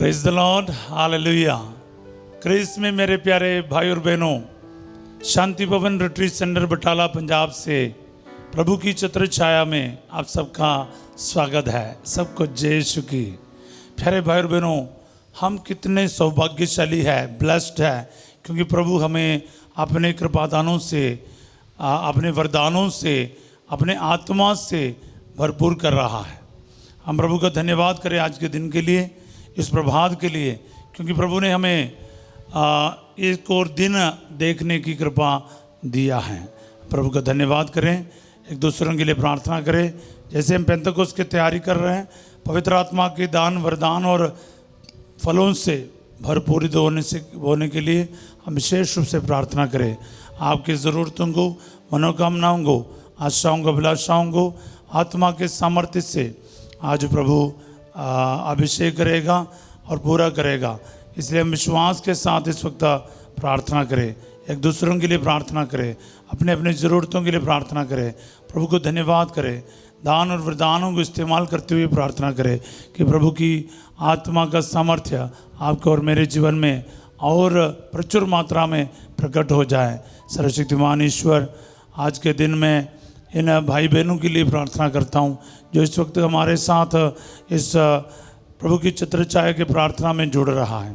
Praise the lord, hallelujah. Christ में मेरे प्यारे भाई और बहनों, शांति भवन रिट्रीट सेंटर बटाला पंजाब से प्रभु की छत्र छाया में आप सबका स्वागत है। सबको जय यीशु की। प्यारे भाई और बहनों, हम कितने सौभाग्यशाली है, ब्लेस्ड है, क्योंकि प्रभु हमें अपने कृपादानों से, अपने वरदानों से, अपने आत्मा से भरपूर कर रहा है। हम प्रभु का धन्यवाद करें आज के दिन के लिए, इस प्रभात के लिए, क्योंकि प्रभु ने हमें एक और दिन देखने की कृपा दिया है। प्रभु का धन्यवाद करें, एक दूसरों के लिए प्रार्थना करें। जैसे हम पेंतकोस्त की तैयारी कर रहे हैं, पवित्र आत्मा के दान, वरदान और फलों से भरपूरित होने के लिए हम विशेष रूप से प्रार्थना करें। आपकी ज़रूरतों को, मनोकामनाओं को, आशाओं को, अभिलाषाओं को आत्मा के सामर्थ्य से आज प्रभु अभिषेक करेगा और पूरा करेगा। इसलिए हम विश्वास के साथ इस वक्त प्रार्थना करें, एक दूसरों के लिए प्रार्थना करें, अपने अपने ज़रूरतों के लिए प्रार्थना करें, प्रभु को धन्यवाद करें, दान और वरदानों को इस्तेमाल करते हुए प्रार्थना करें कि प्रभु की आत्मा का सामर्थ्य आपके और मेरे जीवन में और प्रचुर मात्रा में प्रकट हो जाए। सर्वशक्तिमान ईश्वर, आज के दिन में इन भाई बहनों के लिए प्रार्थना करता हूँ जो इस वक्त हमारे साथ इस प्रभु की छत्र छाया के प्रार्थना में जुड़ रहा है।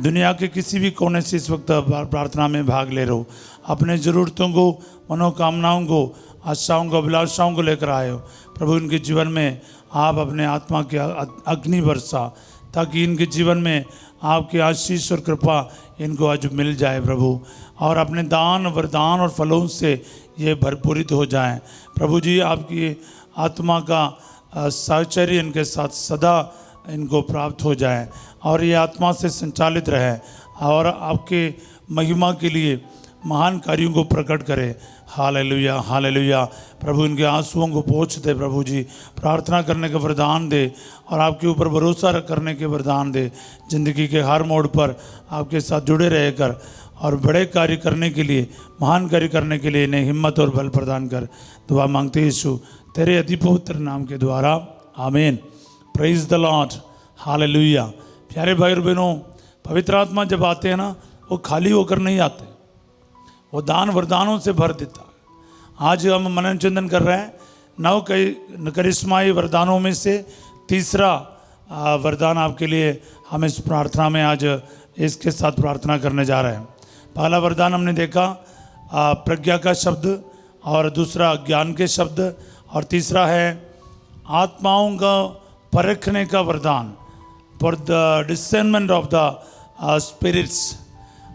दुनिया के किसी भी कोने से इस वक्त प्रार्थना में भाग ले रहे हो, अपने ज़रूरतों को, मनोकामनाओं को, आशाओं को, अभिलाषाओं को लेकर आए हो। प्रभु इनके जीवन में आप अपने आत्मा के अग्नि बरसा, ताकि इनके जीवन में आपकी आशीष और कृपा इनको आज मिल जाए प्रभु, और अपने दान, वरदान और फलों से ये भरपूरित हो जाएं। प्रभु जी, आपकी आत्मा का साहचर्य इनके साथ सदा इनको प्राप्त हो जाए और ये आत्मा से संचालित रहे और आपके महिमा के लिए महान कार्यों को प्रकट करे। Hallelujah, hallelujah. प्रभु इनके आंसुओं को पोंछ दे प्रभु जी, प्रार्थना करने का वरदान दे और आपके ऊपर भरोसा करने के वरदान दे। ज़िंदगी के हर मोड़ पर आपके साथ जुड़े रहकर और बड़े कार्य करने के लिए, महान कार्य करने के लिए इन्हें हिम्मत और बल प्रदान कर। दुआ मांगते यीशु तेरे अति पवित्र नाम के द्वारा, आमीन। Praise the lord, hallelujah. प्यारे भाई और बहनों, पवित्र आत्मा जब आते हैं ना, वो खाली होकर नहीं आते, वो दान वरदानों से भर देता है। आज हम मनन चिंतन कर रहे हैं 9 करिश्माई वरदानों में से तीसरा वरदान आपके लिए हम इस प्रार्थना में आज इसके साथ प्रार्थना करने जा रहे हैं। पहला वरदान हमने देखा प्रज्ञा का शब्द, और दूसरा ज्ञान के शब्द, और तीसरा है आत्माओं का परखने का वरदान, for the discernment of the spirits.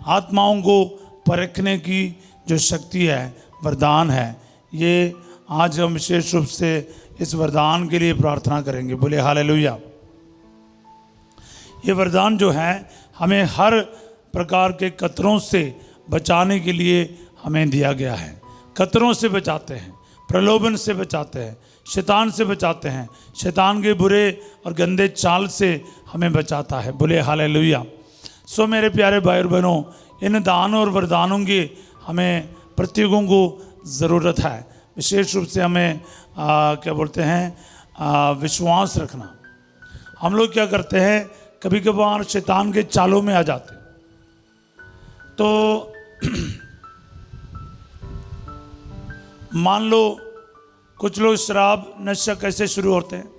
आत्माओं को परखने की जो शक्ति है, वरदान है, ये आज हम विशेष रूप से इस वरदान के लिए प्रार्थना करेंगे। बोले हालेलुया। ये वरदान जो है हमें हर प्रकार के कतरों से बचाने के लिए हमें दिया गया है। कतरों से बचाते हैं, प्रलोभन से बचाते हैं, शैतान से बचाते हैं, शैतान के बुरे और गंदे चाल से हमें बचाता है। बोले हालेलुया। सो मेरे प्यारे भाई और बहनों, इन दानों और वरदानों की हमें प्रत्येकों को ज़रूरत है। विशेष रूप से हमें क्या बोलते हैं, विश्वास रखना। हम लोग क्या करते हैं, कभी कभार शैतान के चालों में आ जाते हैं। तो मान लो कुछ लोग शराब नशा कैसे शुरू होते हैं।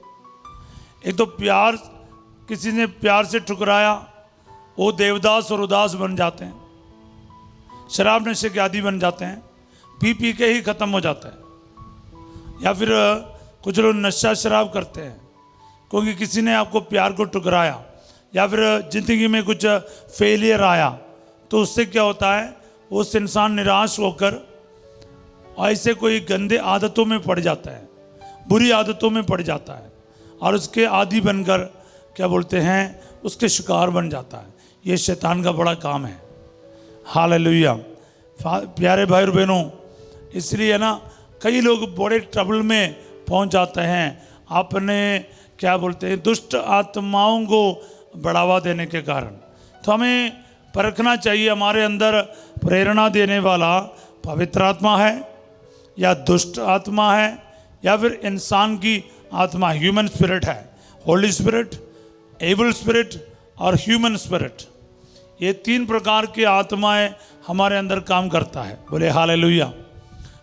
एक तो प्यार, किसी ने प्यार से ठुकराया, वो देवदास और उदास बन जाते हैं, शराब नशे के आदी बन जाते हैं, पी पी के ही ख़त्म हो जाता है। या फिर कुछ लोग नशा शराब करते हैं क्योंकि किसी ने आपको प्यार को ठुकराया, या फिर ज़िंदगी में कुछ फेलियर आया, तो उससे क्या होता है, उस इंसान निराश होकर ऐसे कोई गंदे आदतों में पड़ जाता है, बुरी आदतों में पड़ जाता है और उसके आदी बनकर क्या बोलते हैं, उसके शिकार बन जाता है। ये शैतान का बड़ा काम है। हालेलुया। प्यारे भाई और बहनों, इसलिए ना कई लोग बड़े ट्रबल में पहुंच जाते हैं अपने क्या बोलते हैं, दुष्ट आत्माओं को बढ़ावा देने के कारण। तो हमें परखना चाहिए, हमारे अंदर प्रेरणा देने वाला पवित्र आत्मा है या दुष्ट आत्मा है, या फिर इंसान की आत्मा, ह्यूमन स्पिरिट है, होली स्पिरिट, एविल स्पिरिट और ह्यूमन स्पिरिट, ये 3 प्रकार की आत्माएं हमारे अंदर काम करता है। बोले हालेलुया।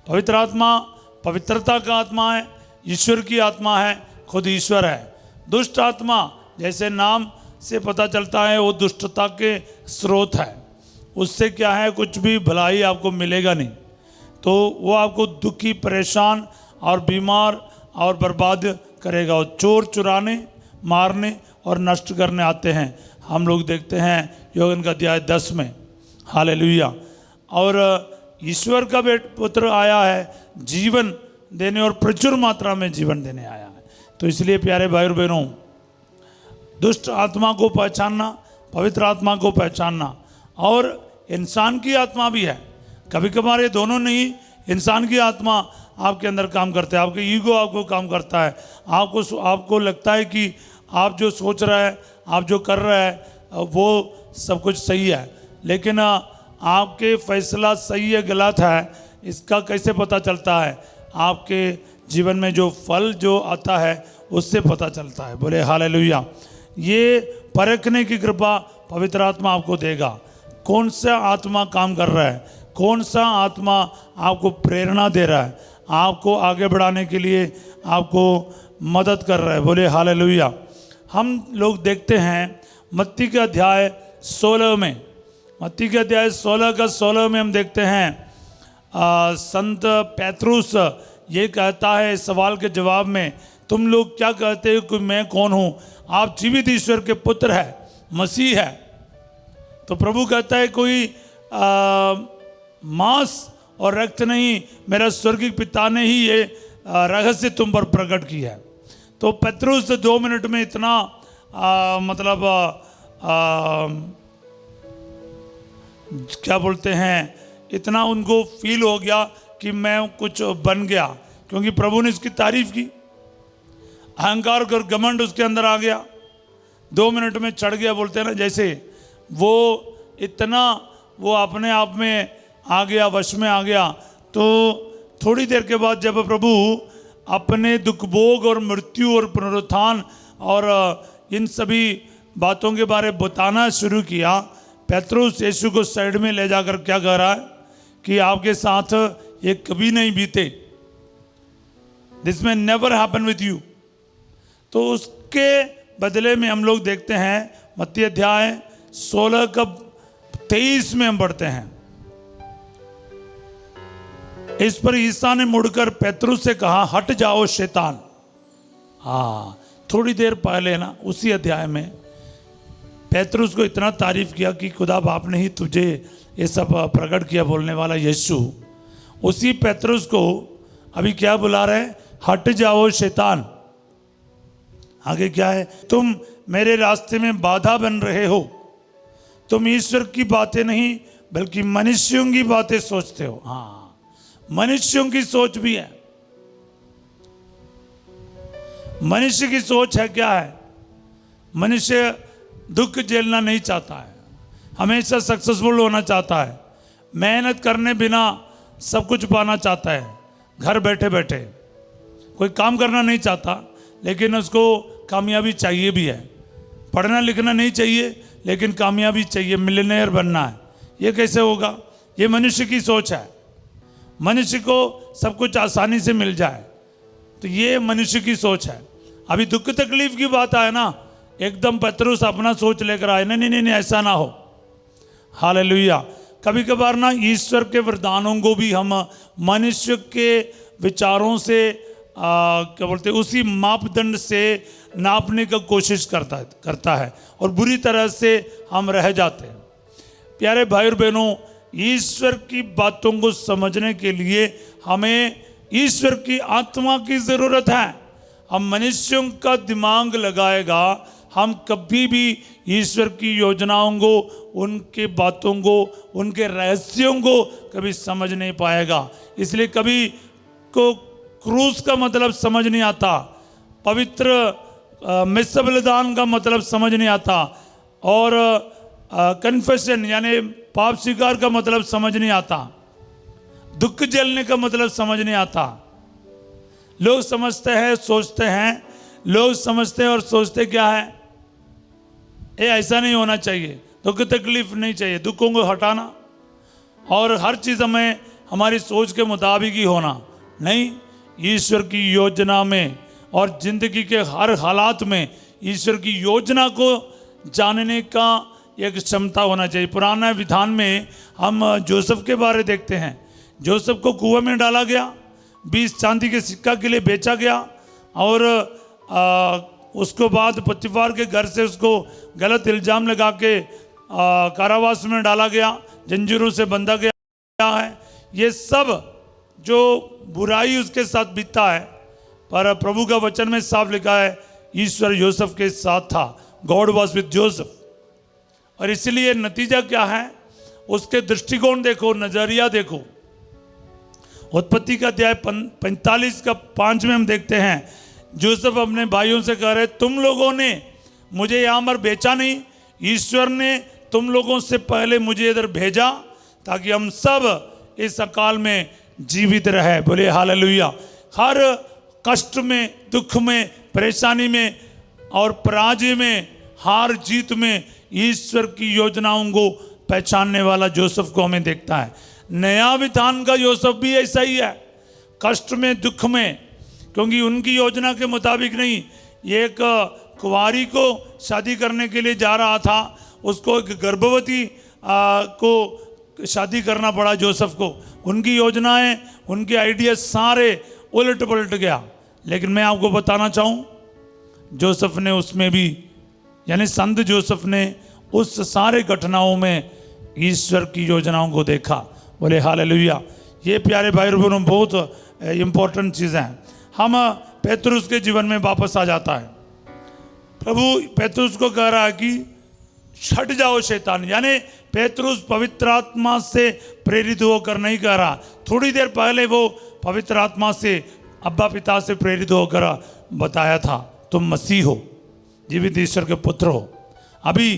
पवित्र आत्मा पवित्रता का आत्मा है, ईश्वर की आत्मा है, खुद ईश्वर है। दुष्ट आत्मा जैसे नाम से पता चलता है वो दुष्टता के स्रोत है, उससे क्या है कुछ भी भलाई आपको मिलेगा नहीं, तो वो आपको दुखी, परेशान और बीमार और बर्बाद करेगा। और चोर चुराने, मारने और नष्ट करने आते हैं, हम लोग देखते हैं योगन का अध्याय 10 में। हालेलुया। और ईश्वर का पुत्र आया है जीवन देने और प्रचुर मात्रा में जीवन देने आया है। तो इसलिए प्यारे भाई और बहनों, दुष्ट आत्मा को पहचानना, पवित्र आत्मा को पहचानना, और इंसान की आत्मा भी है। कभी कभार ये दोनों नहीं, इंसान की आत्मा आपके अंदर काम करता है, आपके ईगो आपको काम करता है, आपको लगता है कि आप जो सोच रहे हैं, आप जो कर रहे हैं वो सब कुछ सही है, लेकिन आपके फैसला सही है गलत है इसका कैसे पता चलता है? आपके जीवन में जो फल जो आता है उससे पता चलता है। बोले हालेलुया। ये परखने की कृपा पवित्र आत्मा आपको देगा, कौन सा आत्मा काम कर रहा है, कौन सा आत्मा आपको प्रेरणा दे रहा है, आपको आगे बढ़ाने के लिए आपको मदद कर रहा है। बोले हालेलुया। हम लोग देखते हैं मत्ती के अध्याय 16 में, मत्ती के अध्याय 16 में हम देखते हैं संत पैतरुस ये कहता है सवाल के जवाब में, तुम लोग क्या कहते हो कि मैं कौन हूँ? आप जीवित ईश्वर के पुत्र है, मसीह है। तो प्रभु कहता है कोई मांस और रक्त नहीं, मेरा स्वर्गीय पिता ने ही ये रहस्य तुम पर प्रकट किया है। तो पतरुस 2 मिनट में इतना क्या बोलते हैं, इतना उनको फील हो गया कि मैं कुछ बन गया, क्योंकि प्रभु ने इसकी तारीफ की। अहंकार और घमंड उसके अंदर आ गया, 2 मिनट में चढ़ गया, बोलते हैं ना, जैसे वो इतना वो अपने आप में आ गया, वश में आ गया। तो थोड़ी देर के बाद जब प्रभु अपने दुख भोग और मृत्यु और पुनरुत्थान और इन सभी बातों के बारे में बताना शुरू किया, पतरुस यीशु को साइड में ले जाकर क्या कह रहा है कि आपके साथ ये कभी नहीं बीते, दिस में नेवर हैपन विथ यू। तो उसके बदले में हम लोग देखते हैं मत्ती अध्याय 16 का 23 में हम पढ़ते हैं, इस पर ईसा ने मुड़कर पतरुस से कहा, हट जाओ शैतान। हाँ, थोड़ी देर पहले ना उसी अध्याय में पतरुस को इतना तारीफ किया कि खुदा बाप ने ही तुझे ये सब प्रकट किया, बोलने वाला यीशु। उसी पतरुस को अभी क्या बुला रहे हैं? हट जाओ शैतान। आगे क्या है? तुम मेरे रास्ते में बाधा बन रहे हो, तुम ईश्वर की बातें नहीं बल्कि मनुष्यों की बातें सोचते हो। हाँ, मनुष्यों की सोच भी है। मनुष्य की सोच है क्या है? मनुष्य दुख झेलना नहीं चाहता है, हमेशा सक्सेसफुल होना चाहता है, मेहनत करने बिना सब कुछ पाना चाहता है, घर बैठे बैठे कोई काम करना नहीं चाहता, लेकिन उसको कामयाबी चाहिए भी है। पढ़ना लिखना नहीं चाहिए लेकिन कामयाबी चाहिए, मिलियनेयर बनना है। ये कैसे होगा? ये मनुष्य की सोच है। मनुष्य को सब कुछ आसानी से मिल जाए, तो ये मनुष्य की सोच है। अभी दुख तकलीफ की बात आए ना, एकदम पतरुस अपना सोच लेकर आए, नहीं नहीं नहीं, ऐसा ना हो। हालेलुया। कभी कभार ना ईश्वर के वरदानों को भी हम मनुष्य के विचारों से क्या बोलते हैं, उसी मापदंड से नापने का कोशिश करता है और बुरी तरह से हम रह जाते हैं। प्यारे भाई और बहनों, ईश्वर की बातों को समझने के लिए हमें ईश्वर की आत्मा की ज़रूरत है। हम मनुष्यों का दिमाग लगाएगा, हम कभी भी ईश्वर की योजनाओं को, उनके बातों को, उनके रहस्यों को कभी समझ नहीं पाएगा। इसलिए कभी को क्रूस का मतलब समझ नहीं आता, पवित्र मिस्र बलिदान का मतलब समझ नहीं आता, और कन्फेशन यानी पाप स्वीकार का मतलब समझ नहीं आता, दुख झेलने का मतलब समझ नहीं आता। लोग समझते हैं, सोचते हैं, लोग समझते हैं और सोचते क्या है? ये ऐसा नहीं होना चाहिए, दुख तकलीफ नहीं चाहिए, दुखों को हटाना और हर चीज़ हमें हमारी सोच के मुताबिक ही होना नहीं। ईश्वर की योजना में और ज़िंदगी के हर हालात में ईश्वर की योजना को जानने का एक क्षमता होना चाहिए। पुराना विधान में हम जोसेफ के बारे देखते हैं। जोसेफ को कुएं में डाला गया, 20 चांदी के सिक्का के लिए बेचा गया और उसको बाद पतिफार के घर से उसको गलत इल्ज़ाम लगा के कारावास में डाला गया, जंजीरों से बंधा गया है। ये सब जो बुराई उसके साथ बीतता है, पर प्रभु का वचन में साफ लिखा है ईश्वर योसेफ के साथ था, गॉड वॉज विद जोसेफ। और इसलिए नतीजा क्या है, उसके दृष्टिकोण देखो, नजरिया देखो। उत्पत्ति का अध्याय 45 का 5 में हम देखते हैं जोसेफ अपने भाइयों से कह रहे, तुम लोगों ने मुझे यहाँ पर बेचा नहीं, ईश्वर ने तुम लोगों से पहले मुझे इधर भेजा ताकि हम सब इस अकाल में जीवित रहे। बोले हालेलुया। हर कष्ट में, दुख में, परेशानी में और पराजय में, हार जीत में ईश्वर की योजनाओं को पहचानने वाला जोसेफ को हमें देखता है। नया विधान का योसेफ भी ऐसा ही है, कष्ट में, दुख में, क्योंकि उनकी योजना के मुताबिक नहीं। एक कुंवारी को शादी करने के लिए जा रहा था, उसको एक गर्भवती को शादी करना पड़ा जोसेफ को। उनकी योजनाएं, उनके आइडिया सारे उलट पलट गया। लेकिन मैं आपको बताना चाहूँ, जोसेफ ने उसमें भी, यानी संत जोसेफ ने उस सारे घटनाओं में ईश्वर की योजनाओं को देखा। बोले हालेलुया। ये प्यारे भाई बहनों बहुत इम्पोर्टेंट चीज़ें हैं। हम पेतरुस के जीवन में वापस आ जाता है। प्रभु पेतरुस को कह रहा है कि छट जाओ शैतान, यानी पेतरुस पवित्र आत्मा से प्रेरित होकर नहीं कह रहा। थोड़ी देर पहले वो पवित्र आत्मा से, अब्बा पिता से प्रेरित होकर बताया था तुम मसीह हो, जीवित ईश्वर के पुत्र हो। अभी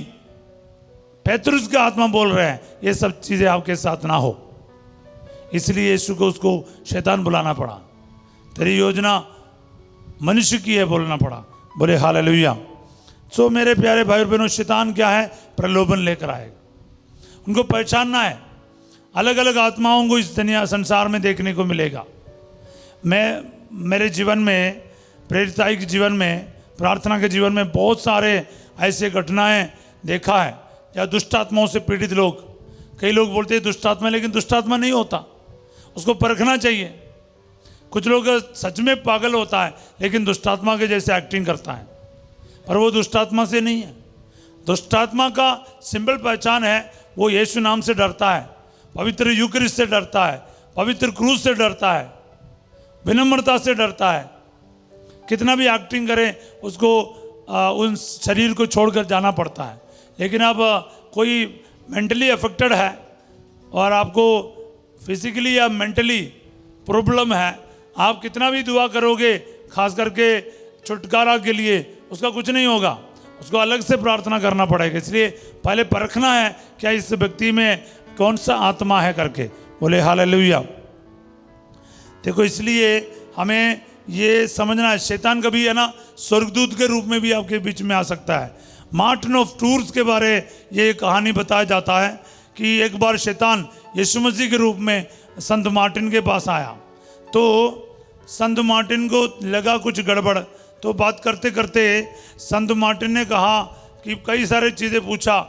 पेतरुस का आत्मा बोल रहे हैं ये सब चीज़ें आपके साथ ना हो, इसलिए यीशु को उसको शैतान बुलाना पड़ा। तेरी योजना मनुष्य की है बोलना पड़ा। बोले हालेलुया। सो मेरे प्यारे भाई बहनों, शैतान क्या है, प्रलोभन लेकर आएगा। उनको पहचानना है। अलग अलग आत्माओं को इस दुनिया संसार में देखने को मिलेगा। मैं मेरे जीवन में, प्रेरिताई के जीवन में, प्रार्थना के जीवन में बहुत सारे ऐसे घटनाएं देखा है या दुष्ट आत्माओं से पीड़ित लोग। कई लोग बोलते हैं दुष्ट आत्मा, लेकिन दुष्ट आत्मा नहीं होता, उसको परखना चाहिए। कुछ लोग सच में पागल होता है लेकिन दुष्टात्मा के जैसे एक्टिंग करता है, पर वो दुष्टात्मा से नहीं है। दुष्टात्मा का सिंपल पहचान है, वो यीशु नाम से डरता है, पवित्र यूकरिस्ट से डरता है, पवित्र क्रूस से डरता है, विनम्रता से डरता है। कितना भी एक्टिंग करे उसको उन शरीर को छोड़कर जाना पड़ता है। लेकिन अब कोई मेंटली अफेक्टेड है और आपको फिजिकली या मेंटली प्रॉब्लम है, आप कितना भी दुआ करोगे खास करके छुटकारा के लिए, उसका कुछ नहीं होगा, उसको अलग से प्रार्थना करना पड़ेगा। इसलिए पहले परखना है क्या इस व्यक्ति में कौन सा आत्मा है करके। बोले हालेलुया। देखो, इसलिए हमें ये समझना है, शैतान कभी है ना स्वर्गदूत के रूप में भी आपके बीच में आ सकता है। मार्टिन ऑफ टूर्स के बारे ये कहानी बताया जाता है कि एक बार शैतान यीशु मसीह के रूप में संत मार्टिन के पास आया, तो संत मार्टिन को लगा कुछ गड़बड़, तो बात करते करते संत मार्टिन ने कहा कि कई सारे चीज़ें पूछा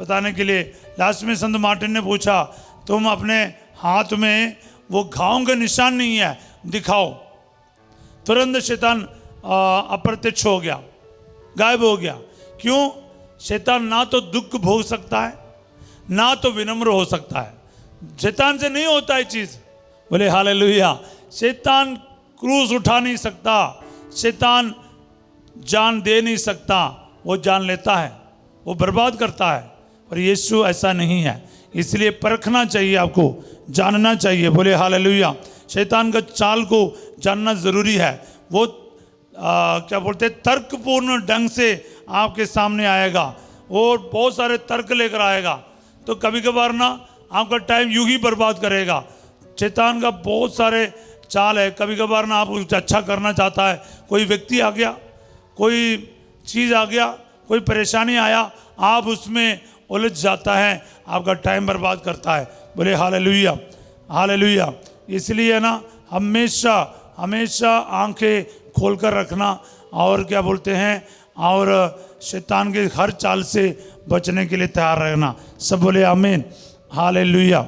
बताने के लिए। लास्ट में संत मार्टिन ने पूछा, तुम अपने हाथ में वो घावों का निशान नहीं है, दिखाओ। तुरंत शैतान अप्रत्यक्ष हो गया, गायब हो गया। क्यों? शैतान ना तो दुख भोग सकता है, ना तो विनम्र हो सकता है। शैतान से नहीं होता है चीज़। बोले हालेलुया। शैतान क्रूस उठा नहीं सकता, शैतान जान दे नहीं सकता, वो जान लेता है, वो बर्बाद करता है। और यीशु ऐसा नहीं है, इसलिए परखना चाहिए, आपको जानना चाहिए। बोले हालेलुया। शैतान का चाल को जानना ज़रूरी है। वो क्या बोलते हैं, तर्कपूर्ण ढंग से आपके सामने आएगा और बहुत सारे तर्क लेकर आएगा, तो कभी कभार ना आपका टाइम यूं ही बर्बाद करेगा। शैतान का बहुत सारे चाल है। कभी कभार ना आप कुछ अच्छा करना चाहता है, कोई व्यक्ति आ गया, कोई चीज़ आ गया, कोई परेशानी आया, आप उसमें उलझ जाता है, आपका टाइम बर्बाद करता है। बोले हालेलुया, हालेलुया। इसलिए ना हमेशा हमेशा आंखें खोलकर रखना और क्या बोलते हैं, और शैतान के हर चाल से बचने के लिए तैयार रहना। सब बोले आमीन, हालेलुया।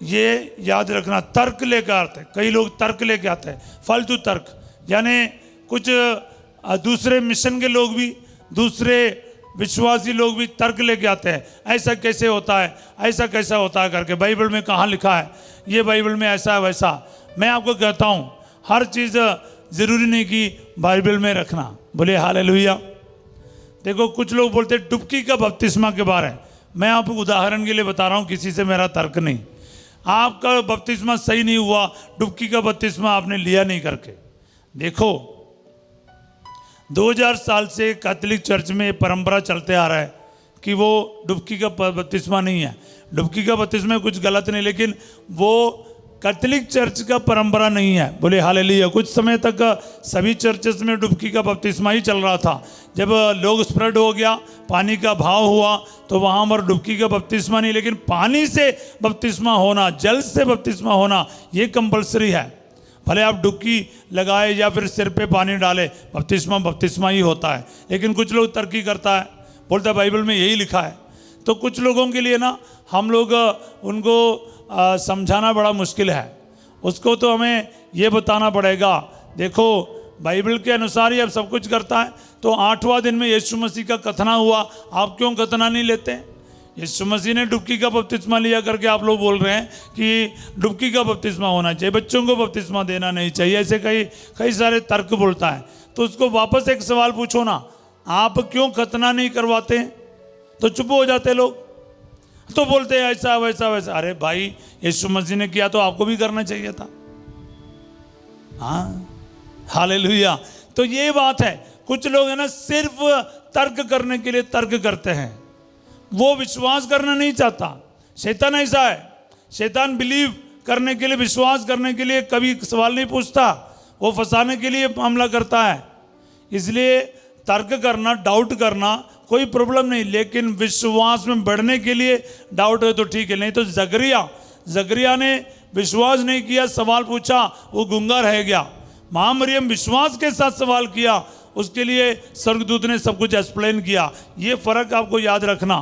ये याद रखना, तर्क लेकर आते हैं, कई लोग तर्क लेके आते हैं, फालतू तर्क, यानी कुछ दूसरे मिशन के लोग भी, दूसरे विश्वासी लोग भी तर्क लेके आते हैं, ऐसा कैसे होता है, ऐसा कैसा होता है करके। बाइबल में कहाँ लिखा है, ये बाइबल में ऐसा है वैसा। मैं आपको कहता हूँ हर चीज़ ज़रूरी नहीं कि बाइबल में रखना। बोले हालेलुया। देखो कुछ लोग बोलते हैं डुबकी का बपतिस्मा के बारे में, मैं आपको उदाहरण के लिए बता रहा हूँ, किसी से मेरा तर्क नहीं। आपका बपतिस्मा सही नहीं हुआ, डुबकी का बपतिस्मा आपने लिया नहीं करके। देखो 2000 साल से कैथोलिक चर्च में परंपरा चलते आ रहा है कि वो डुबकी का बपतिस्मा नहीं है। डुबकी का बपतिस्मा कुछ गलत नहीं, लेकिन वो कैथोलिक चर्च का परंपरा नहीं है। बोले हालेलुया। कुछ समय तक सभी चर्चेस में डुबकी का बपतिस्मा ही चल रहा था। जब लोग स्प्रेड हो गया, पानी का भाव हुआ, तो वहाँ पर डुबकी का बपतिस्मा नहीं, लेकिन पानी से बपतिस्मा होना, जल से बपतिस्मा होना, ये कंपलसरी है। भले आप डुबकी लगाए या फिर सिर पे पानी डाले, बपतिस्मा बपतिस्मा ही होता है। लेकिन कुछ लोग तरक्की करता है, बोलता है बाइबल में यही लिखा है। तो कुछ लोगों के लिए ना हम लोग उनको समझाना बड़ा मुश्किल है। उसको तो हमें ये बताना पड़ेगा, देखो बाइबल के अनुसार ही अब सब कुछ करता है। तो 8वां दिन में यीशु मसीह का खतना हुआ, आप क्यों खतना नहीं लेते? यीशु मसीह ने डुबकी का बपतिस्मा लिया करके आप लोग बोल रहे हैं कि डुबकी का बपतिस्मा होना चाहिए, बच्चों को बपतिस्मा देना नहीं चाहिए, ऐसे कई सारे तर्क बोलता है। तो उसको वापस एक सवाल पूछो ना, आप क्यों खतना नहीं करवाते? तो चुप हो जाते लोग, तो बोलते हैं ऐसा वैसा वैसा। अरे भाई, यीशु मसीह ने किया तो आपको भी करना चाहिए था। हाँ, हालेलुया। तो ये बात है, कुछ लोग है ना सिर्फ तर्क करने के लिए तर्क करते हैं, वो विश्वास करना नहीं चाहता। शैतान ऐसा है, शैतान बिलीव करने के लिए, विश्वास करने के लिए कभी सवाल नहीं पूछता, वो फंसाने के लिए मामला करता है। इसलिए तर्क करना, डाउट करना कोई प्रॉब्लम नहीं, लेकिन विश्वास में बढ़ने के लिए डाउट है तो ठीक है। नहीं तो जकरिया ने विश्वास नहीं किया, सवाल पूछा, वो गूंगा रह गया। मां मरियम विश्वास के साथ सवाल किया, उसके लिए स्वर्गदूत ने सब कुछ एक्सप्लेन किया। ये फर्क आपको याद रखना,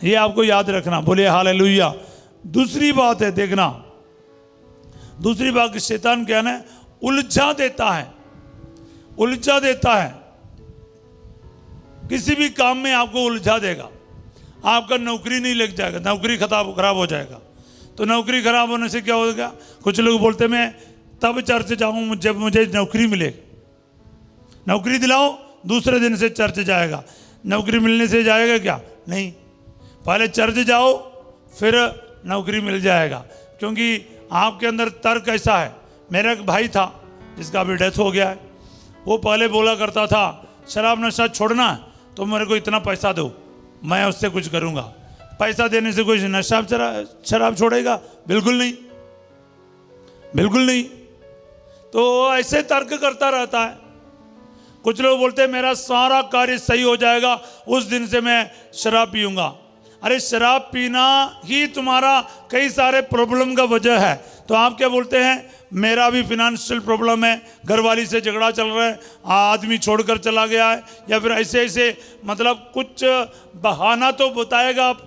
ये आपको याद रखना। बोले हालेलुया। दूसरी बात है, देखना, दूसरी बात कि शैतान क्या है, उलझा देता है, उलझा देता है। किसी भी काम में आपको उलझा देगा, आपका नौकरी नहीं लग जाएगा, नौकरी खराब हो जाएगा। तो नौकरी खराब होने से क्या होगा? कुछ लोग बोलते मैं तब चर्च जाऊं जब मुझे नौकरी मिले। नौकरी दिलाओ, दूसरे दिन से चर्च जाएगा। नौकरी मिलने से जाएगा क्या? नहीं, पहले चर्च जाओ फिर नौकरी मिल जाएगा। क्योंकि आपके अंदर तर्क ऐसा है। मेरा एक भाई था जिसका अभी डेथ हो गया है, वो पहले बोला करता था शराब नशा छोड़ना है तो मेरे को इतना पैसा दो, मैं उससे कुछ करूँगा। पैसा देने से कोई नशा शराब छोड़ेगा? बिल्कुल नहीं, बिल्कुल नहीं। तो ऐसे तर्क करता रहता है। कुछ लोग बोलते हैं मेरा सारा कार्य सही हो जाएगा उस दिन से मैं शराब पीऊँगा। अरे शराब पीना ही तुम्हारा कई सारे प्रॉब्लम का वजह है। तो आप क्या बोलते हैं, मेरा भी फिनेंशियल प्रॉब्लम है, घरवाली से झगड़ा चल रहा है, आदमी छोड़कर चला गया है, या फिर ऐसे ऐसे मतलब कुछ बहाना तो बताएगा आप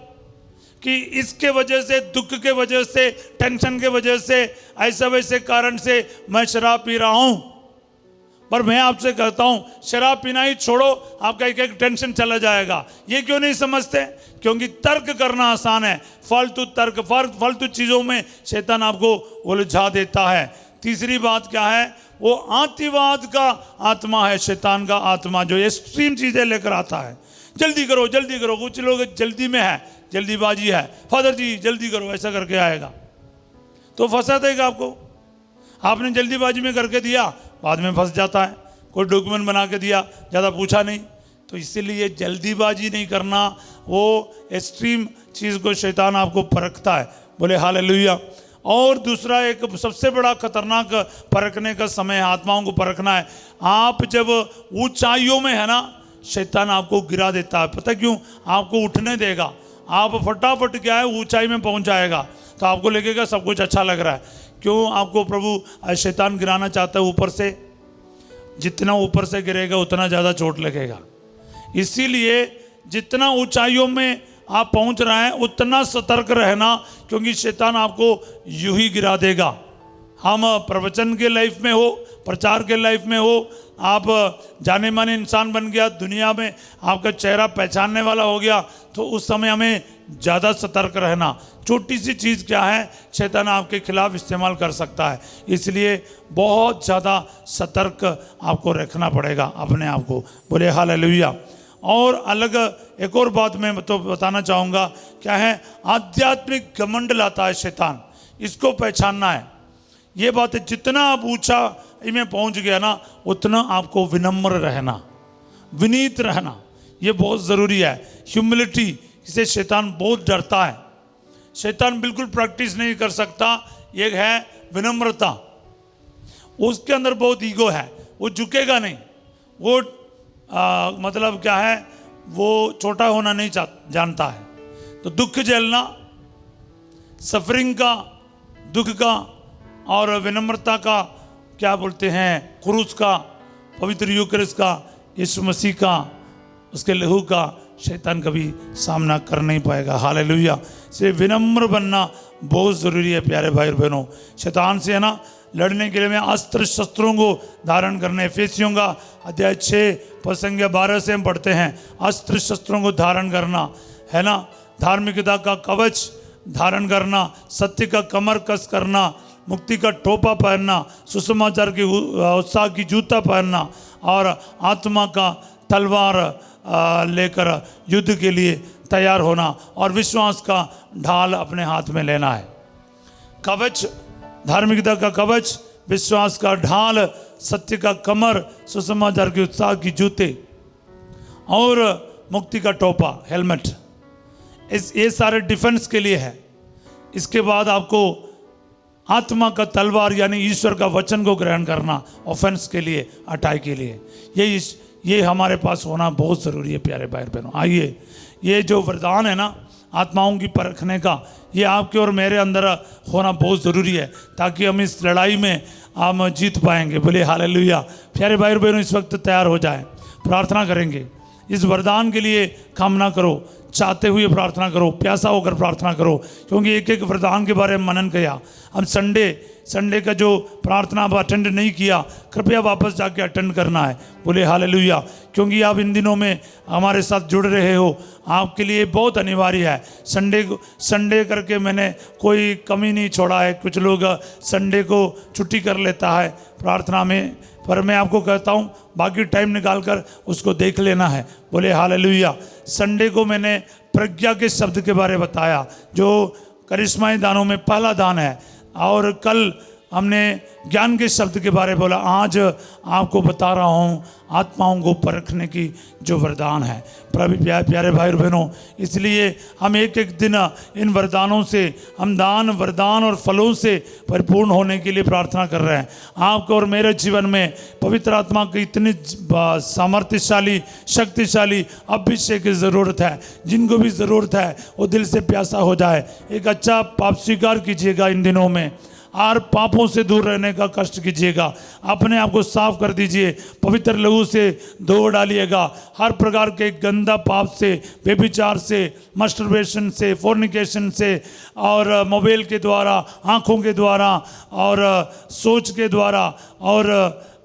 कि इसके वजह से, दुख के वजह से, टेंशन के वजह से, ऐसा वैसे कारण से मैं शराब पी रहा हूँ। पर मैं आपसे कहता हूँ शराब पीना ही छोड़ो, आपका एक एक टेंशन चला जाएगा। ये क्यों नहीं समझते? क्योंकि तर्क करना आसान है, फालतू तर्क, फालतू चीज़ों में शैतान आपको उलझा देता है। तीसरी बात क्या है? वो आतिवाद का आत्मा है, शैतान का आत्मा, जो एक्सट्रीम चीज़ें लेकर आता है। जल्दी करो जल्दी करो, कुछ लोग जल्दी में है, जल्दीबाजी है, फादर जी जल्दी करो, ऐसा करके आएगा तो फंसा देगा आपको। आपने जल्दीबाजी में करके दिया, बाद में फंस जाता है। कोई डॉक्यूमेंट बना के दिया, ज़्यादा पूछा नहीं। तो इसीलिए जल्दीबाजी नहीं करना, वो एक्सट्रीम चीज़ को शैतान आपको परखता है। बोले हालेलुया। और दूसरा एक सबसे बड़ा खतरनाक परखने का समय है, आत्माओं को परखना है। आप जब ऊंचाइयों में है ना, शैतान आपको गिरा देता है। पता क्यों? आपको उठने देगा, आप फटाफट क्या है ऊंचाई में पहुंच जाएगा, तो आपको लगेगा सब कुछ अच्छा लग रहा है। क्यों? आपको प्रभु शैतान गिराना चाहता है ऊपर से। जितना ऊपर से गिरेगा उतना ज़्यादा चोट लगेगा। इसीलिए जितना ऊंचाइयों में आप पहुंच रहे हैं उतना सतर्क रहना, क्योंकि शैतान आपको यूं ही गिरा देगा। हम प्रवचन के लाइफ में हो, प्रचार के लाइफ में हो, आप जाने माने इंसान बन गया, दुनिया में आपका चेहरा पहचानने वाला हो गया, तो उस समय हमें ज़्यादा सतर्क रहना। छोटी सी चीज़ क्या है, शैतान आपके खिलाफ इस्तेमाल कर सकता है, इसलिए बहुत ज़्यादा सतर्क आपको रखना पड़ेगा अपने आप को। बोले हालेलुया। और अलग एक और बात मैं तो बताना चाहूँगा, क्या है? आध्यात्मिक घमंड लाता है शैतान, इसको पहचानना है। ये बात है, जितना आप ऊंचा में पहुंच गया ना, उतना आपको विनम्र रहना, विनीत रहना, ये बहुत ज़रूरी है। ह्यूमिलिटी, इसे शैतान बहुत डरता है। शैतान बिल्कुल प्रैक्टिस नहीं कर सकता। एक है विनम्रता, उसके अंदर बहुत ईगो है, वो झुकेगा नहीं, वो मतलब क्या है, वो छोटा होना नहीं जानता है। तो दुख झेलना, सफरिंग का, दुख का और विनम्रता का, क्या बोलते हैं, क्रूस का, पवित्र यूकरिस्ट का, यीशु मसीह का, उसके लहू का शैतान कभी सामना कर नहीं पाएगा। हालेलुया। से विनम्र बनना बहुत ज़रूरी है प्यारे भाई और बहनों। शैतान से है ना लड़ने के लिए में अस्त्र शस्त्रों को धारण करने, एफेसियों का अध्याय 6 पद संख्या 12 से हम पढ़ते हैं, अस्त्र शस्त्रों को धारण करना है ना, धार्मिकता का कवच धारण करना, सत्य का कमर कस करना, मुक्ति का टोपा पहनना, सुसमाचार की उत्साह की जूता पहनना और आत्मा का तलवार लेकर युद्ध के लिए तैयार होना और विश्वास का ढाल अपने हाथ में लेना है। कवच, धार्मिकता का कवच, विश्वास का ढाल, सत्य का कमर, सुसमाचार के उत्साह की जूते और मुक्ति का टोपा, हेलमेट, ये सारे डिफेंस के लिए है। इसके बाद आपको आत्मा का तलवार यानी ईश्वर का वचन को ग्रहण करना, ऑफेंस के लिए, अटाई के लिए। ये हमारे पास होना बहुत ज़रूरी है प्यारे भाई बहनों। आइए, ये जो वरदान है ना आत्माओं की परखने का, ये आपके और मेरे अंदर होना बहुत ज़रूरी है, ताकि हम इस लड़ाई में हम जीत पाएंगे। बोले हालेलुया। प्यारे भाई बहनों, इस वक्त तैयार हो जाएं, प्रार्थना करेंगे। इस वरदान के लिए कामना करो, चाहते हुए प्रार्थना करो, प्यासा होकर प्रार्थना करो, क्योंकि एक एक वरदान के बारे में मनन किया। हम संडे का जो प्रार्थना आप अटेंड नहीं किया, कृपया वापस जाके अटेंड करना है। बोले हालेलुया। क्योंकि आप इन दिनों में हमारे साथ जुड़ रहे हो, आपके लिए बहुत अनिवार्य है। संडे करके मैंने कोई कमी नहीं छोड़ा है। कुछ लोग संडे को छुट्टी कर लेता है प्रार्थना में, पर मैं आपको कहता हूँ बाकी टाइम निकाल कर उसको देख लेना है। बोले हालेलुया। संडे को मैंने प्रज्ञा के शब्द के बारे में बताया, जो करिश्माई दानों में पहला दान है, और कल हमने ज्ञान के शब्द के बारे में बोला। आज आपको बता रहा हूँ आत्माओं को परखने की जो वरदान है। प्रभु प्यारे भाई और बहनों, इसलिए हम एक एक दिन इन वरदानों से, हम दान, वरदान और फलों से परिपूर्ण होने के लिए प्रार्थना कर रहे हैं। आपको और मेरे जीवन में पवित्र आत्मा की इतनी सामर्थ्यशाली, शक्तिशाली अभिषेक की ज़रूरत है। जिनको भी ज़रूरत है वो दिल से प्यासा हो जाए। एक अच्छा पाप स्वीकार कीजिएगा इन दिनों में, और पापों से दूर रहने का कष्ट कीजिएगा। अपने आप को साफ कर दीजिए, पवित्र लहू से धो डालिएगा। हर प्रकार के गंदा पाप से, व्यभिचार से, मस्टरबेशन से, फोर्निकेशन से, और मोबाइल के द्वारा, आँखों के द्वारा, और सोच के द्वारा, और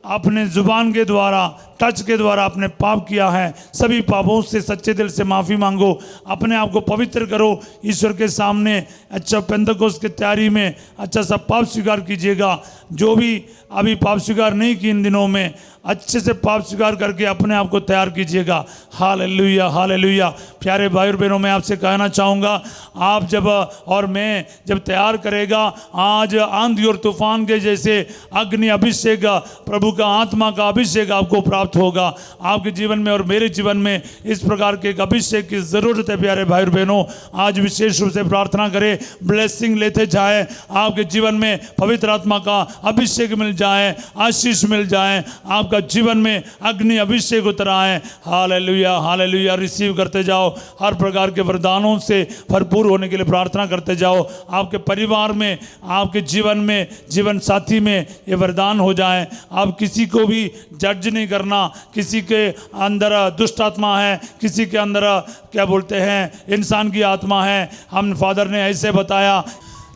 अपने ज़ुबान के द्वारा, टच के द्वारा आपने पाप किया है। सभी पापों से सच्चे दिल से माफ़ी मांगो, अपने आप को पवित्र करो ईश्वर के सामने। अच्छा पेंतकोस्त की तैयारी में अच्छा सा पाप स्वीकार कीजिएगा। जो भी अभी पाप स्वीकार नहीं की इन दिनों में, अच्छे से पाप स्वीकार करके अपने आप को तैयार कीजिएगा। Hallelujah, hallelujah. प्यारे भाई और बहनों, मैं आपसे कहना चाहूँगा, आप जब और मैं जब तैयार करेगा, आज आंधी और तूफान के जैसे अग्नि अभिषेक प्रभु का आत्मा का अभिषेक आपको प्राप्त होगा आपके जीवन में और मेरे जीवन में। इस प्रकार के एक अभिषेक की ज़रूरत है प्यारे भाई और बहनों। आज विशेष रूप से प्रार्थना करें, ब्लेसिंग लेते जाए, आपके जीवन में पवित्र आत्मा का अभिषेक मिल जाए, आशीष मिल जाए, आपका जीवन में अग्नि अभिषेक उतर आए। Hallelujah hallelujah. रिसीव करते जाओ, हर प्रकार के वरदानों से भरपूर होने के लिए प्रार्थना करते जाओ। आपके परिवार में, आपके जीवन में, जीवन साथी में ये वरदान हो जाए। आप किसी को भी जज नहीं करना, किसी के अंदर दुष्ट आत्मा है, किसी के अंदर क्या बोलते हैं इंसान की आत्मा है। हम फादर ने ऐसे बताया,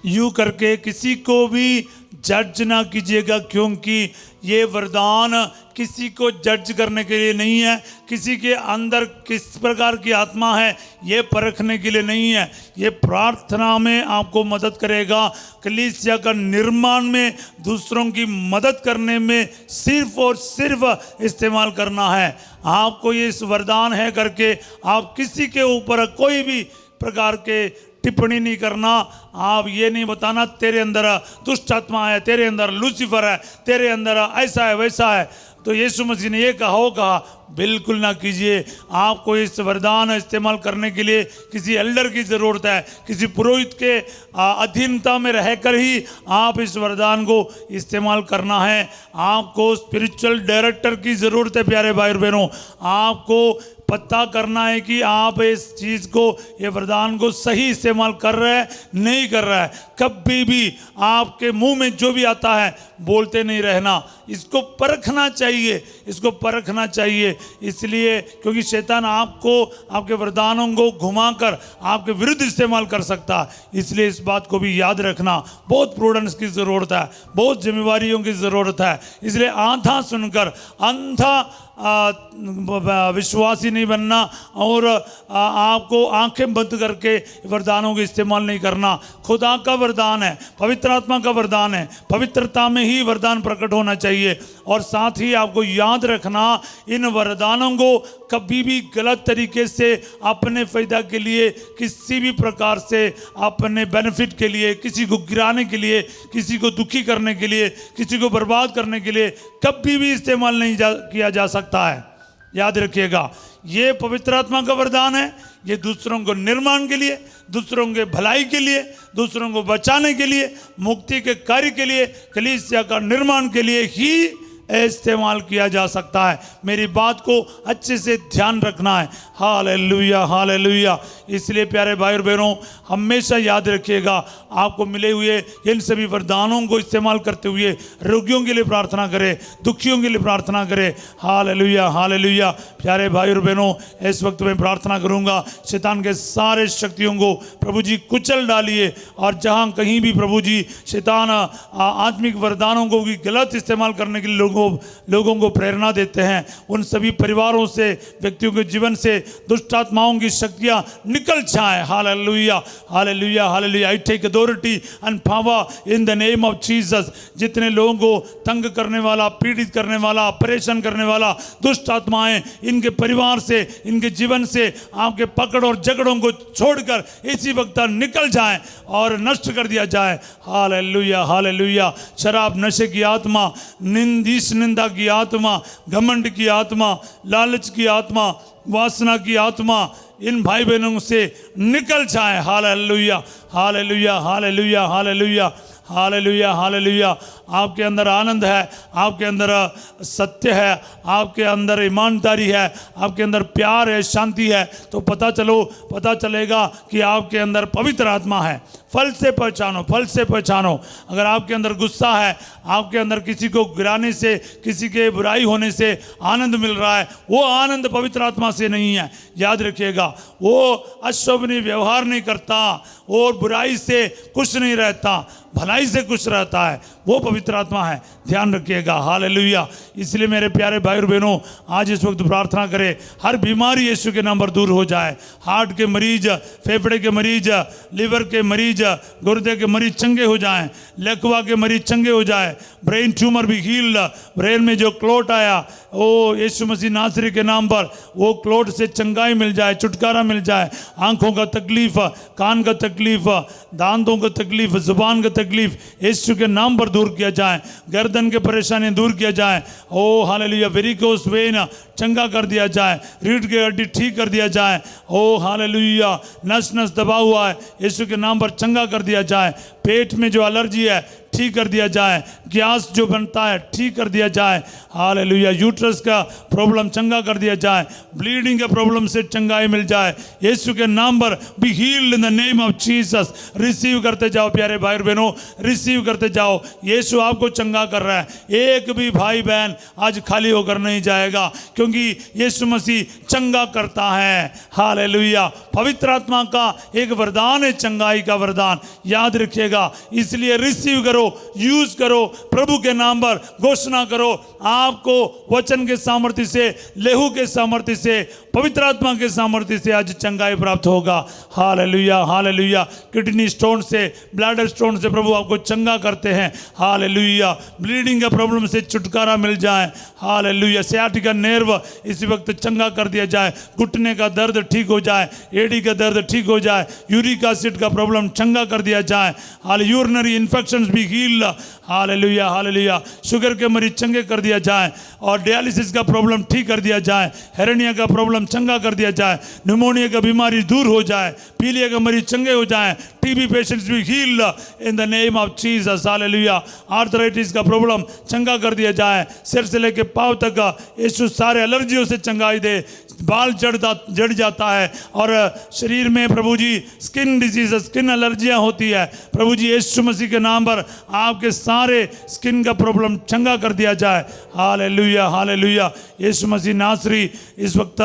यूँ करके किसी को भी जज ना कीजिएगा, क्योंकि ये वरदान किसी को जज करने के लिए नहीं है, किसी के अंदर किस प्रकार की आत्मा है ये परखने के लिए नहीं है। ये प्रार्थना में आपको मदद करेगा, कलीसिया का निर्माण में, दूसरों की मदद करने में सिर्फ और सिर्फ इस्तेमाल करना है। आपको ये इस वरदान है करके आप किसी के ऊपर कोई भी प्रकार के टिप्पणी नहीं करना। आप ये नहीं बताना तेरे अंदर दुष्ट आत्मा है, तेरे अंदर लूसीफर है, तेरे अंदर ऐसा है वैसा है। तो यीशु मसीह ने ये कहा बिल्कुल ना कीजिए। आपको इस वरदान इस्तेमाल करने के लिए किसी एल्डर की ज़रूरत है, किसी पुरोहित के अधीनता में रहकर ही आप इस वरदान को इस्तेमाल करना है। आपको स्पिरिचुअल डायरेक्टर की ज़रूरत है प्यारे भाई और बहनों। आपको पता करना है कि आप इस चीज़ को, ये वरदान को सही इस्तेमाल कर रहे हैं नहीं कर रहा है। कभी भी आपके मुंह में जो भी आता है बोलते नहीं रहना, इसको परखना चाहिए, इसको परखना चाहिए। इसलिए क्योंकि शैतान आपको, आपके वरदानों को घुमाकर आपके विरुद्ध इस्तेमाल कर सकता है। इसलिए इस बात को भी याद रखना, बहुत प्रूडेंस की ज़रूरत है, बहुत जिम्मेवारियों की ज़रूरत है। इसलिए आधा सुनकर अंधा विश्वासी नहीं बनना और आपको आंखें बंद करके वरदानों का इस्तेमाल नहीं करना। खुदा का वरदान है, पवित्र आत्मा का वरदान है, पवित्रता में ही वरदान प्रकट होना चाहिए। और साथ ही आपको याद रखना, इन वरदानों को कभी भी गलत तरीके से अपने फ़ायदा के लिए, किसी भी प्रकार से अपने बेनिफिट के लिए, किसी को गिराने के लिए, किसी को दुखी करने के लिए, किसी को बर्बाद करने के लिए कभी भी इस्तेमाल नहीं किया जा सकता है। याद रखिएगा, ये पवित्र आत्मा का वरदान है, ये दूसरों को निर्माण के लिए, दूसरों के भलाई के लिए, दूसरों को बचाने के लिए, मुक्ति के कार्य के लिए, कलीसिया का निर्माण के लिए ही इस्तेमाल किया जा सकता है। मेरी बात को अच्छे से ध्यान रखना है। Hallelujah hallelujah. इसलिए प्यारे भाई और बहनों, हमेशा याद रखिएगा, आपको मिले हुए इन सभी वरदानों को इस्तेमाल करते हुए रोगियों के लिए प्रार्थना करें, दुखियों के लिए प्रार्थना करें। Hallelujah hallelujah. प्यारे भाई और बहनों, इस वक्त मैं प्रार्थना करूंगा, शैतान के सारे शक्तियों को प्रभु जी कुचल डालिए। और जहां कहीं भी प्रभु जी शैतान आत्मिक वरदानों को भी गलत इस्तेमाल करने के लिए लोगों को प्रेरणा देते हैं, उन सभी परिवारों से, व्यक्तियों के जीवन से दुष्ट आत्माओं की शक्तियां निकल जाएं। Hallelujah hallelujah hallelujah. I take authority and power in the name of Jesus. जितने लोगों को तंग करने वाला, पीड़ित करने वाला, परेशान करने वाला दुष्ट आत्माएं इनके परिवार से, इनके जीवन से आपके पकड़ और झगड़ों को छोड़कर इसी वक्त निकल जाएं और नष्ट कर दिया जाए। Hallelujah hallelujah. शराब नशे की आत्मा, निंदा की आत्मा, घमंड की आत्मा, लालच की आत्मा, वासना की आत्मा इन भाई बहनों से निकल जाए। Hallelujah hallelujah hallelujah hallelujah hallelujah hallelujah. आपके अंदर आनंद है, आपके अंदर सत्य है, आपके अंदर ईमानदारी है, आपके अंदर प्यार है, शांति है, तो पता चलेगा कि आपके अंदर पवित्र आत्मा है। फल से पहचानो, फल से पहचानो। अगर आपके अंदर गुस्सा है, आपके अंदर किसी को गिराने से, किसी के बुराई होने से आनंद मिल रहा है, वो आनंद पवित्र आत्मा से नहीं है। याद रखिएगा, वो अशोभनीय व्यवहार नहीं करता और बुराई से खुश नहीं रहता, भलाई से खुश रहता है, वो पवित्र आत्मा है। ध्यान रखिएगा। हालेलुया। इसलिए मेरे प्यारे भाई और बहनों, आज इस वक्त प्रार्थना करें, हर बीमारी यीशु के नाम पर दूर हो जाए। हार्ट के मरीज, फेफड़े के मरीज, लिवर के मरीज, गुर्दे के मरीज चंगे हो जाएं, लकवा के मरीज चंगे हो जाए, ब्रेन ट्यूमर भी हील, ब्रेन में जो क्लोट आया, ओ यीशु मसीह नासरी के नाम पर वो क्लोट से चंगाई मिल जाए, छुटकारा मिल जाए। आंखों का तकलीफ, कान का तकलीफ, दांतों का तकलीफ, जुबान का तकलीफ यीशु के नाम पर दूर किया जाए। गर्दन के परेशानी दूर किया जाए। ओ हालेलुया, वेरिकोस वेन चंगा कर दिया जाए, रीढ़ की हड्डी ठीक कर दिया जाए। ओ हालेलुया, नस नस दबा हुआ है यीशु के नाम पर चंगा कर दिया जाए। पेट में जो एलर्जी है ठीक कर दिया जाए। गैस जो बनता है ठीक कर दिया जाए। हालेलुया, यूट्रस का प्रॉब्लम चंगा कर दिया जाए। ब्लीडिंग के प्रॉब्लम से चंगाई मिल जाए यीशु के नाम पर। Be healed in the name of Jesus. Receive करते जाओ प्यारे भाई और बहनों, रिसीव करते जाओ। यीशु आपको चंगा कर रहा है। एक भी भाई बहन आज खाली होकर नहीं जाएगा, क्योंकि यीशु मसीह चंगा करता है। हालेलुया, पवित्र आत्मा का एक वरदान है, चंगाई का वरदान, याद रखिएगा। इसलिए रिसीव करो, यूज करो, प्रभु के नाम पर घोषणा करो। आपको वचन के सामर्थ्य से, लेहू के सामर्थ्य से, पवित्र आत्मा के सामर्थ्य से आज चंगाई प्राप्त होगा। Hallelujah, hallelujah. किडनी स्टोन से, ब्लैडर स्टोन से प्रभु आपको चंगा करते हैं। हालेलुया, ब्लीडिंग के प्रॉब्लम से छुटकारा मिल जाए। हालेलुया, सियाटिका नर्व इसी वक्त चंगा कर दिया जाए। घुटने का दर्द ठीक हो जाए, एडी का दर्द ठीक हो जाए, यूरिक एसिड का प्रॉब्लम चंगा कर दिया जाए। हाल यूरिनरी इन्फेक्शंस भी हील। हालेलुया, हालेलुया, शुगर के मरीज चंगे कर दिया जाए और डायलिसिस का प्रॉब्लम ठीक कर दिया जाए। हेरेनिया का प्रॉब्लम चंगा कर दिया जाए। निमोनिया का बीमारी दूर हो जाए। पीलिया का मरीज चंगे हो जाए। टीबी पेशेंट्स भी heal in the name of Jesus. Hallelujah, arthritis का प्रॉब्लम चंगा कर दिया जाए। सिर से लेकर पांव तक यीशु सारे एलर्जियों से चंगाई दे। बाल जड़ जाता है और शरीर में प्रभु जी स्किन डिजीज, स्किन एलर्जियां होती है। प्रभु जी यीशु मसीह के नाम पर आपके सारे स्किन का प्रॉब्लम चंगा कर दिया जाए। Hallelujah, hallelujah. यीशु मसीह नासरी इस वक्त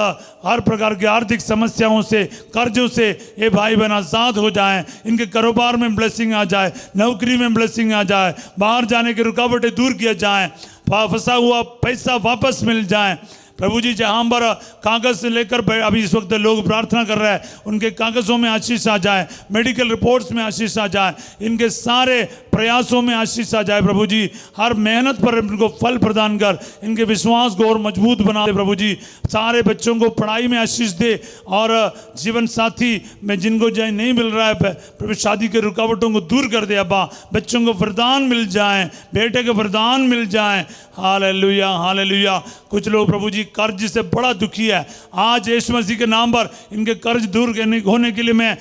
हर प्रकार की आर्थिक समस्याओं से, कर्जों से ये भाई बहन आजाद हो जाएं। इनके कारोबार में ब्लेसिंग आ जाए, नौकरी में ब्लेसिंग आ जाए, बाहर जाने की रुकावटें दूर किया जाए, फंसा हुआ पैसा वापस मिल जाए। प्रभु जी जहाँ पर कागज से लेकर अभी इस वक्त लोग प्रार्थना कर रहे हैं, उनके कागज़ों में आशीष आ जाए, मेडिकल रिपोर्ट्स में आशीष आ जाए, इनके सारे प्रयासों में आशीष आ जाए। प्रभु जी हर मेहनत पर इनको फल प्रदान कर, इनके विश्वास को और मजबूत बना दे। प्रभु जी सारे बच्चों को पढ़ाई में आशीष दे और जीवन साथी में जिनको जय नहीं मिल रहा है प्रभु, शादी के रुकावटों को दूर कर दे। अब्बा बच्चों को वरदान मिल जाए, बेटे के वरदान मिल जाए। Hallelujah, hallelujah. कुछ लोग प्रभु जी कर्ज से बड़ा दुखी है, आज यीशु मसीह के नाम पर इनके कर्ज दूर होने के लिए मैं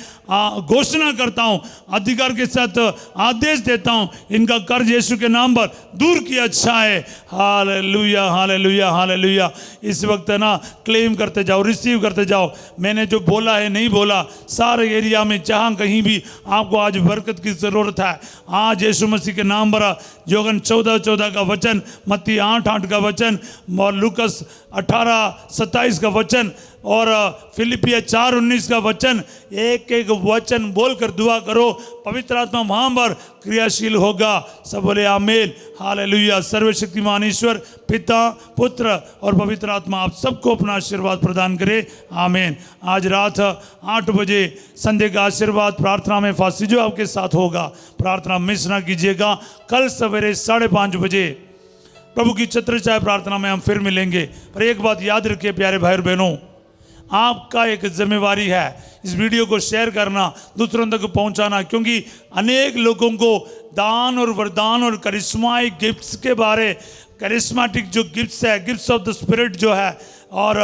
घोषणा करता हूँ, अधिकार के साथ आदेश देता हूँ, इनका कर्ज यीशु के नाम पर दूर किया जाए। Hallelujah, hallelujah, hallelujah. इस वक्त ना क्लेम करते जाओ, रिसीव करते जाओ। मैंने जो बोला है नहीं बोला, सारे एरिया में जहाँ कहीं भी आपको आज बरकत की ज़रूरत है, आज यीशु मसीह के नाम पर योगन 14:14 का वचन, मत्ती 8:8 का वचन और लूकस 18:27 का वचन और फिलिपिया 4:19 का वचन, एक एक वचन बोलकर दुआ करो, पवित्र आत्मा वहाँ पर क्रियाशील होगा। सब बोले आमीन, हालेलुया। सर्वशक्तिमान ईश्वर पिता, पुत्र और पवित्र आत्मा आप सबको अपना आशीर्वाद प्रदान करे, आमीन। आज रात 8 बजे संध्या का आशीर्वाद प्रार्थना में फांसी जो आपके साथ होगा, प्रार्थना मिस ना कीजिएगा। कल सवेरे 5:30 बजे प्रभु की छत्र छाया प्रार्थना में हम फिर मिलेंगे। पर एक बात याद रखिए प्यारे भाई और बहनों, आपका एक जिम्मेवारी है इस वीडियो को शेयर करना, दूसरों तक पहुंचाना, क्योंकि अनेक लोगों को दान और वरदान और करिश्माई गिफ्ट्स के बारे, करिश्माटिक जो गिफ्ट्स है, गिफ्ट्स ऑफ द स्पिरिट जो है, और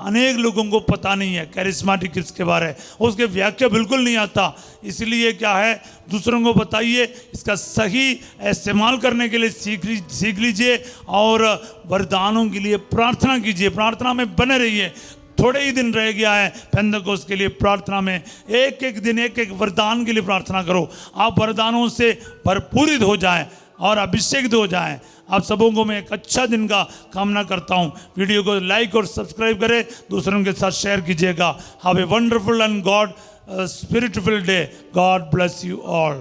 अनेक लोगों को पता नहीं है करिश्माटिक गिफ्ट्स के बारे, उसके व्याख्या बिल्कुल नहीं आता। इसलिए क्या है, दूसरों को बताइए, इसका सही इस्तेमाल करने के लिए सीख लीजिए और वरदानों के लिए प्रार्थना कीजिए, प्रार्थना में बने रहिए। थोड़े ही दिन रह गया है पेंतकोस्त के लिए, प्रार्थना में एक एक दिन एक एक वरदान के लिए प्रार्थना करो। आप वरदानों से भरपूरित हो जाएं और अभिषेक हो जाएं। आप सबों को मैं एक अच्छा दिन का कामना करता हूं। वीडियो को लाइक और सब्सक्राइब करें, दूसरों के साथ शेयर कीजिएगा। Have a wonderful and God spiritful day. God bless you all.